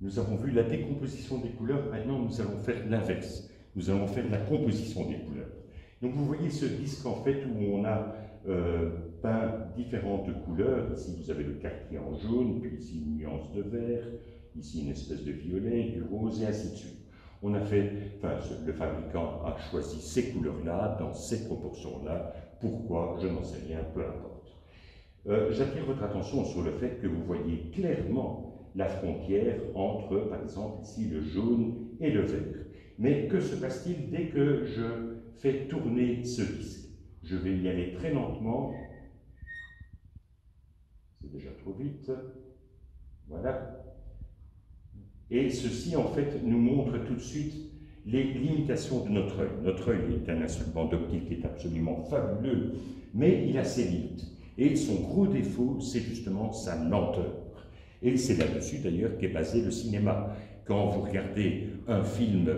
Nous avons vu la décomposition des couleurs, maintenant nous allons faire l'inverse. Nous allons faire la composition des couleurs. Donc vous voyez ce disque en fait où on a peint différentes couleurs. Ici vous avez le quartier en jaune, puis ici une nuance de vert, ici une espèce de violet, du rose et ainsi de suite. On a fait, enfin, le fabricant a choisi ces couleurs-là, dans ces proportions-là. Pourquoi? Je n'en sais rien, peu importe. J'attire votre attention sur le fait que vous voyez clairement la frontière entre, par exemple, ici le jaune et le vert. Mais que se passe-t-il dès que je fais tourner ce disque? Je vais y aller très lentement. C'est déjà trop vite. Voilà. Et ceci, en fait, nous montre tout de suite les limitations de notre œil. Notre œil est un instrument d'optique qui est absolument fabuleux, mais il a ses limites. Et son gros défaut, c'est justement sa lenteur. Et c'est là-dessus, d'ailleurs, qu'est basé le cinéma. Quand vous regardez un film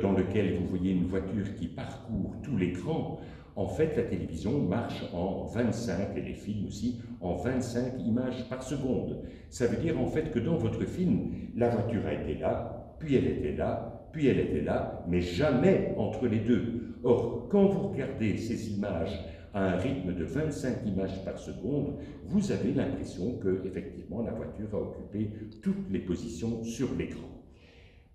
dans lequel vous voyez une voiture qui parcourt tout l'écran, en fait, la télévision marche en 25, et les films aussi, en 25 images par seconde. Ça veut dire en fait que dans votre film, la voiture a été là, puis elle était là, puis elle était là, mais jamais entre les deux. Or, quand vous regardez ces images à un rythme de 25 images par seconde, vous avez l'impression que, effectivement, la voiture a occupé toutes les positions sur l'écran.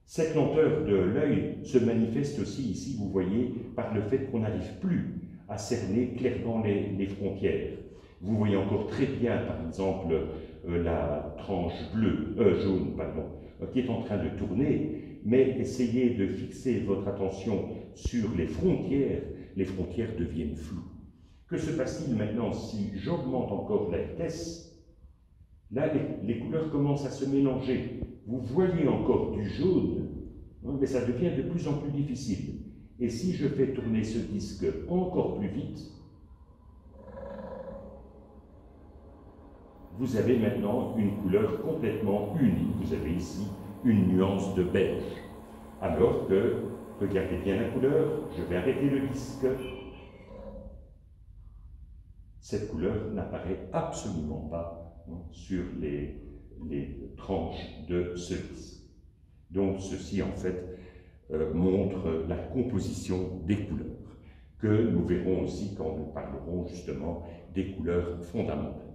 Cette lenteur de l'œil se manifeste aussi ici, vous voyez, par le fait qu'on n'arrive plus à cerner clairement les frontières. Vous voyez encore très bien, par exemple, la tranche jaune, qui est en train de tourner, mais essayez de fixer votre attention sur les frontières deviennent floues. Que se passe-t-il maintenant si j'augmente encore la vitesse? Là, les couleurs commencent à se mélanger. Vous voyez encore du jaune, mais ça devient de plus en plus difficile. Et si je fais tourner ce disque encore plus vite, vous avez maintenant une couleur complètement unie. Vous avez ici une nuance de beige. Alors que, regardez bien la couleur, je vais arrêter le disque. Cette couleur n'apparaît absolument pas sur les tranches de ce disque. Donc ceci en fait montre la composition des couleurs, que nous verrons aussi quand nous parlerons justement des couleurs fondamentales.